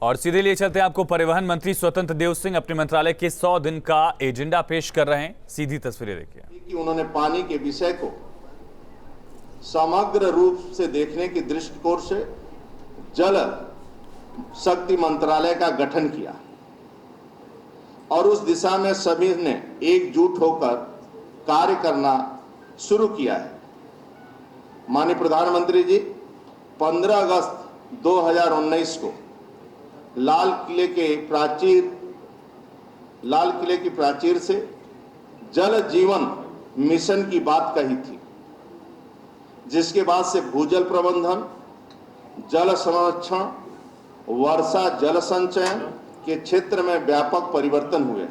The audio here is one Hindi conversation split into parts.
और सीधे लिए चलते हैं आपको परिवहन मंत्री स्वतंत्र देव सिंह अपने मंत्रालय के 100 दिन का एजेंडा पेश कर रहे हैं। सीधी तस्वीरें देखिए कि उन्होंने पानी के विषय को समग्र रूप से देखने के दृष्टिकोण से जल शक्ति मंत्रालय का गठन किया और उस दिशा में सभी ने एकजुट होकर कार्य करना शुरू किया है। माननीय प्रधानमंत्री जी 15 अगस्त 2019 को लाल किले की प्राचीर से जल जीवन मिशन की बात कही थी, जिसके बाद से भूजल प्रबंधन, जल संरक्षण, वर्षा जल संचयन के क्षेत्र में व्यापक परिवर्तन हुए।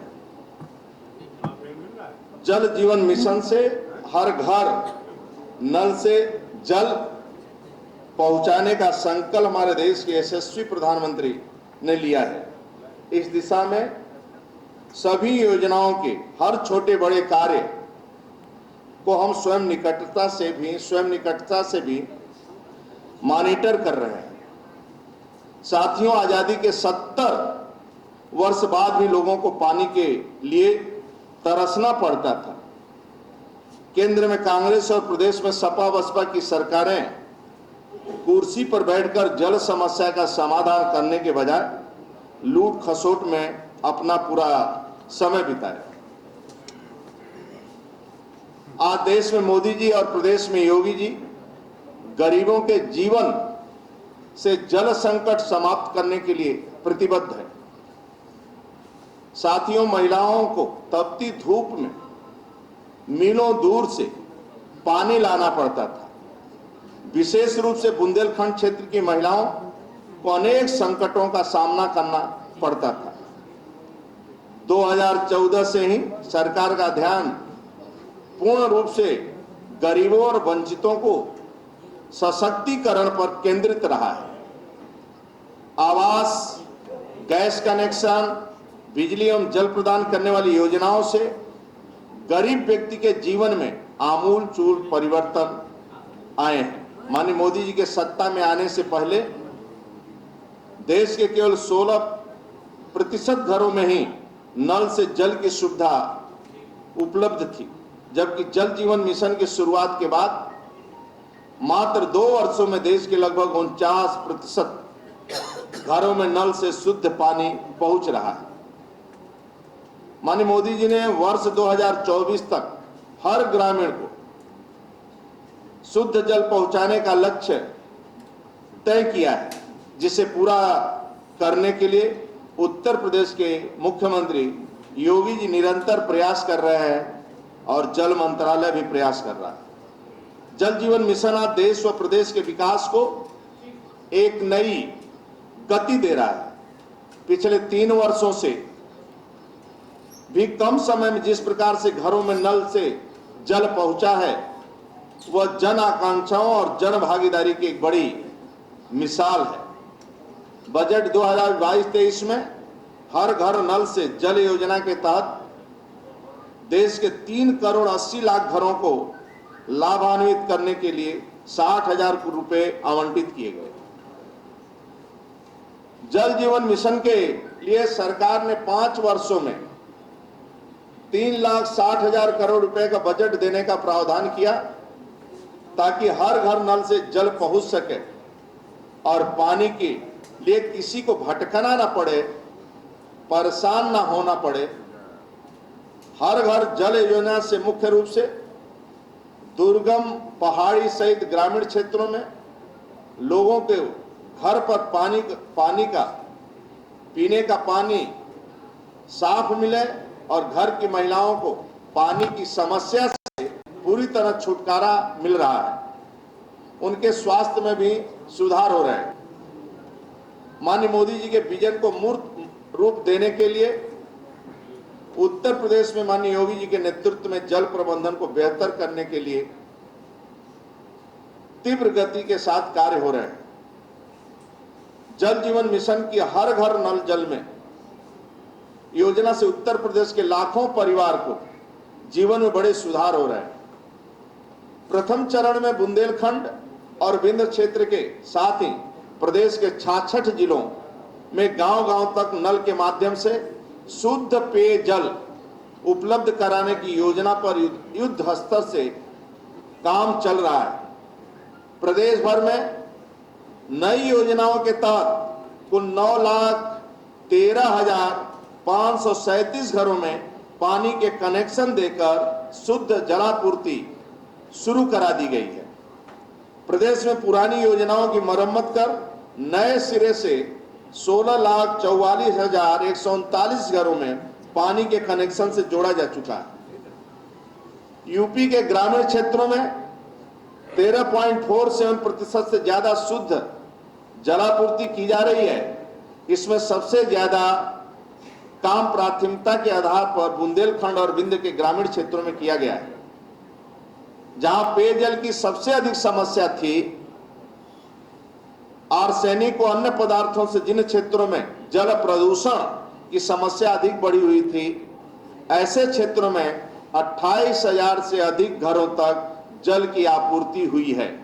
जल जीवन मिशन से हर घर नल से जल पहुंचाने का संकल्प हमारे देश के यशस्वी प्रधानमंत्री ने लिया है। इस दिशा में सभी योजनाओं के हर छोटे बड़े कार्य को हम स्वयं निकटता से भी मॉनिटर कर रहे हैं। साथियों, आजादी के 70 वर्ष बाद भी लोगों को पानी के लिए तरसना पड़ता था। केंद्र में कांग्रेस और प्रदेश में सपा बसपा की सरकारें कुर्सी पर बैठकर जल समस्या का समाधान करने के बजाय लूट खसोट में अपना पूरा समय बिताया। आज देश में मोदी जी और प्रदेश में योगी जी गरीबों के जीवन से जल संकट समाप्त करने के लिए प्रतिबद्ध है। साथियों, महिलाओं को तपती धूप में मीलों दूर से पानी लाना पड़ता था। विशेष रूप से बुंदेलखंड क्षेत्र की महिलाओं को अनेक संकटों का सामना करना पड़ता था। 2014 से ही सरकार का ध्यान पूर्ण रूप से गरीबों और वंचितों को सशक्तिकरण पर केंद्रित रहा है। आवास, गैस कनेक्शन, बिजली एवं जल प्रदान करने वाली योजनाओं से गरीब व्यक्ति के जीवन में आमूल-चूल परिवर्तन आए हैं। माननीय मोदी जी के सत्ता में आने से पहले देश के केवल 16% घरों में ही नल से जल की सुविधा उपलब्ध थी, जबकि जल जीवन मिशन की शुरुआत के बाद मात्र 2 वर्षों में देश के लगभग 49% घरों में नल से शुद्ध पानी पहुंच रहा है। माननीय मोदी जी ने वर्ष 2024 तक हर ग्रामीण को शुद्ध जल पहुंचाने का लक्ष्य तय किया है, जिसे पूरा करने के लिए उत्तर प्रदेश के मुख्यमंत्री योगी जी निरंतर प्रयास कर रहे हैं और जल मंत्रालय भी प्रयास कर रहा है। जल जीवन मिशन आज देश व प्रदेश के विकास को एक नई गति दे रहा है। पिछले 3 वर्षों से भी कम समय में जिस प्रकार से घरों में नल से जल पहुंचा है, वह जन आकांक्षाओं और जन भागीदारी की एक बड़ी मिसाल है। बजट 2022-23 में हर घर नल से जल योजना के तहत देश के 3 करोड़ 80 लाख घरों को लाभान्वित करने के लिए 60,000 रुपए आवंटित किए गए। जल जीवन मिशन के लिए सरकार ने 5 वर्षों में 3,60,000 करोड़ रुपए का बजट देने का प्रावधान किया, ताकि हर घर नल से जल पहुंच सके और पानी के लिए किसी को भटकना ना पड़े, परेशान ना होना पड़े। हर घर जल योजना से मुख्य रूप से दुर्गम, पहाड़ी सहित ग्रामीण क्षेत्रों में लोगों के घर पर पीने का पानी साफ मिले और घर की महिलाओं को पानी की समस्या से पूरी तरह छुटकारा मिल रहा है। उनके स्वास्थ्य में भी सुधार हो रहा है। माननीय मोदी जी के विजन को मूर्त रूप देने के लिए उत्तर प्रदेश में माननीय योगी जी के नेतृत्व में जल प्रबंधन को बेहतर करने के लिए तीव्र गति के साथ कार्य हो रहे हैं। जल जीवन मिशन की हर घर नल जल में योजना से उत्तर प्रदेश के लाखों परिवार को जीवन में बड़े सुधार हो रहे हैं। प्रथम चरण में बुंदेलखंड और विंध्य क्षेत्र के साथ ही प्रदेश के 66 जिलों में गांव-गांव तक नल के माध्यम से शुद्ध पेयजल उपलब्ध कराने की योजना पर युद्ध स्तर से काम चल रहा है। प्रदेश भर में नई योजनाओं के तहत कुल 9,13,537 घरों में पानी के कनेक्शन देकर शुद्ध जलापूर्ति शुरू करा दी गई है। प्रदेश में पुरानी योजनाओं की मरम्मत कर नए सिरे से 16,44,139 घरों में पानी के कनेक्शन से जोड़ा जा चुका है। यूपी के ग्रामीण क्षेत्रों में 13.47% से ज्यादा शुद्ध जलापूर्ति की जा रही है। इसमें सबसे ज्यादा काम प्राथमिकता के आधार पर बुंदेलखंड और विंध्य के ग्रामीण क्षेत्रों में किया गया है। जहां पेयजल की सबसे अधिक समस्या थी, आर्सेनिक और अन्य पदार्थों से जिन क्षेत्रों में जल प्रदूषण की समस्या अधिक बढ़ी हुई थी, ऐसे क्षेत्रों में 28,000 से अधिक घरों तक जल की आपूर्ति हुई है,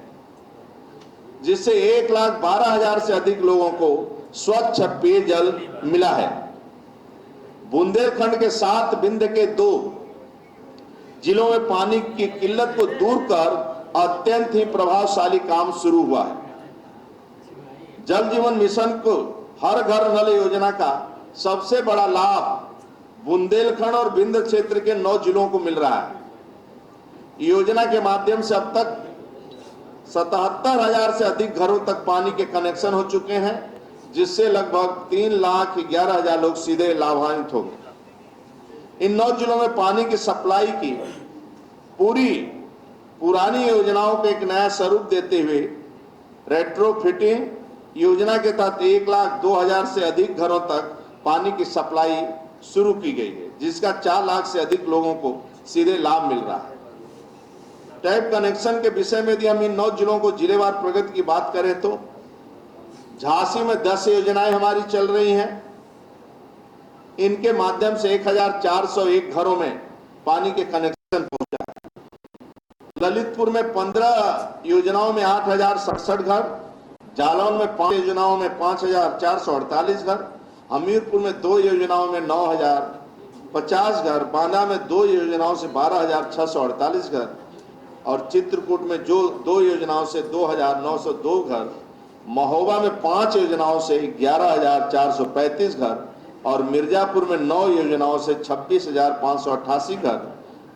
जिससे 1,12,000 से अधिक लोगों को स्वच्छ पेयजल मिला है। बुंदेलखंड के साथ विंध्य के 2 जिलों में पानी की किल्लत को दूर कर अत्यंत ही प्रभावशाली काम शुरू हुआ है। जल जीवन मिशन को हर घर नल योजना का सबसे बड़ा लाभ बुंदेलखंड और विंध्य क्षेत्र के 9 जिलों को मिल रहा है। योजना के माध्यम से अब तक 77,000 से अधिक घरों तक पानी के कनेक्शन हो चुके हैं, जिससे लगभग 3,11,000 लोग सीधे लाभान्वित होंगे। इन 9 जिलों में पानी की सप्लाई की पुरानी योजनाओं को एक नया स्वरूप देते हुए रेट्रोफिटिंग योजना के तहत 1,02,000 से अधिक घरों तक पानी की सप्लाई शुरू की गई है, जिसका 4 लाख से अधिक लोगों को सीधे लाभ मिल रहा है। टैप कनेक्शन के विषय में यदि हम इन 9 जिलों को जिलेवार प्रगति की बात करें तो झांसी में 10 योजनाएं हमारी चल रही हैं। इनके माध्यम से 1,401 घरों में पानी के कनेक्शन पहुंचा है। ललितपुर में 15 योजनाओं में 8,067 घर, जालौन में 5 योजनाओं में 5,448 घर, हमीरपुर में 2 योजनाओं में 9,050 घर, बांदा में 2 योजनाओं से 12,648 घर और चित्रकूट में जो 2 योजनाओं से 2,902 घर, महोबा में 5 योजनाओं से 11,435 घर और मिर्जापुर में 9 योजनाओं से 26,588 घर,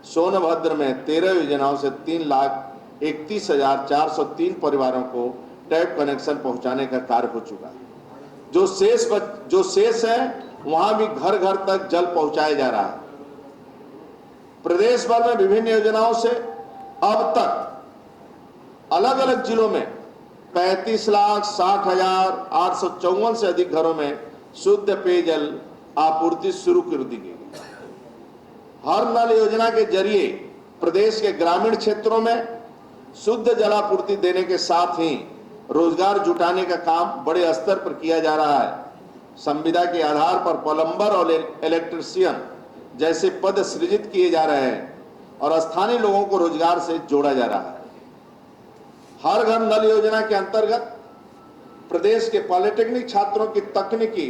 सोनभद्र में 13 योजनाओं से 3,31,403 परिवारों को टैप कनेक्शन पहुंचाने का कार्य हो चुका है। जो शेष है वहां भी घर घर तक जल पहुंचाया जा रहा है। प्रदेश भर में विभिन्न योजनाओं से अब तक अलग अलग जिलों में 35,60,854 से अधिक घरों में शुद्ध पेयजल आपूर्ति शुरू कर दी गई। हर नल योजना के जरिए प्रदेश के ग्रामीण क्षेत्रों में शुद्ध जलापूर्ति देने के साथ ही रोजगार जुटाने का काम बड़े स्तर पर किया जा रहा है। संविदा के आधार पर प्लम्बर और इलेक्ट्रीशियन जैसे पद सृजित किए जा रहे हैं और स्थानीय लोगों को रोजगार से जोड़ा जा रहा है। हर घर नल योजना के अंतर्गत प्रदेश के पॉलिटेक्निक छात्रों की तकनीकी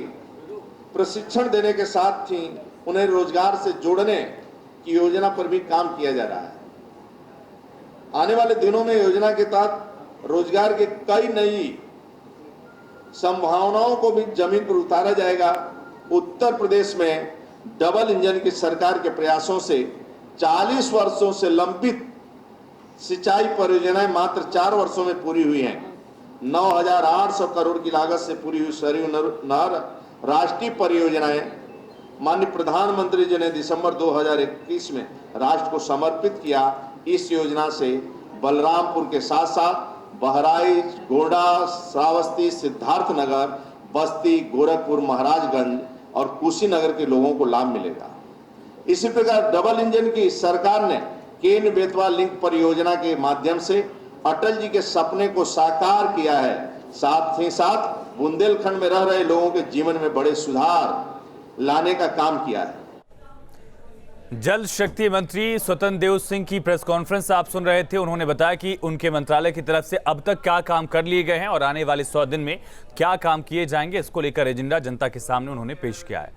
प्रशिक्षण देने के साथ ही उन्हें रोजगार से जोड़ने की योजना पर भी काम किया जा रहा है। आने वाले दिनों में योजना के तहत रोजगार के कई नई संभावनाओं को भी जमीन पर उतारा जाएगा। उत्तर प्रदेश में डबल इंजन की सरकार के प्रयासों से 40 वर्षों से लंबित सिंचाई परियोजनाएं मात्र 4 वर्षों में पूरी हुई हैं। 9,800 करोड़ की लागत से पूरी हुई सरयू नहर राष्ट्रीय परियोजनाएं माननीय प्रधानमंत्री जी ने दिसंबर 2021 में राष्ट्र को समर्पित किया। इस योजना से बलरामपुर के साथ साथ बहराइच, गोंडा, श्रावस्ती, सिद्धार्थनगर, बस्ती, गोरखपुर, महाराजगंज और कुशीनगर के लोगों को लाभ मिलेगा। इसी प्रकार डबल इंजन की सरकार ने केन बेतवा लिंक परियोजना के माध्यम से अटल जी के सपने को साकार किया है। साथ ही साथ बुंदेलखंड में रह रहे लोगों के जीवन में बड़े सुधार लाने का काम किया है। जल शक्ति मंत्री स्वतंत्र देव सिंह की प्रेस कॉन्फ्रेंस आप सुन रहे थे। उन्होंने बताया कि उनके मंत्रालय की तरफ से अब तक क्या काम कर लिए गए हैं और आने वाले 100 दिन में क्या काम किए जाएंगे, इसको लेकर एजेंडा जनता के सामने उन्होंने पेश किया है।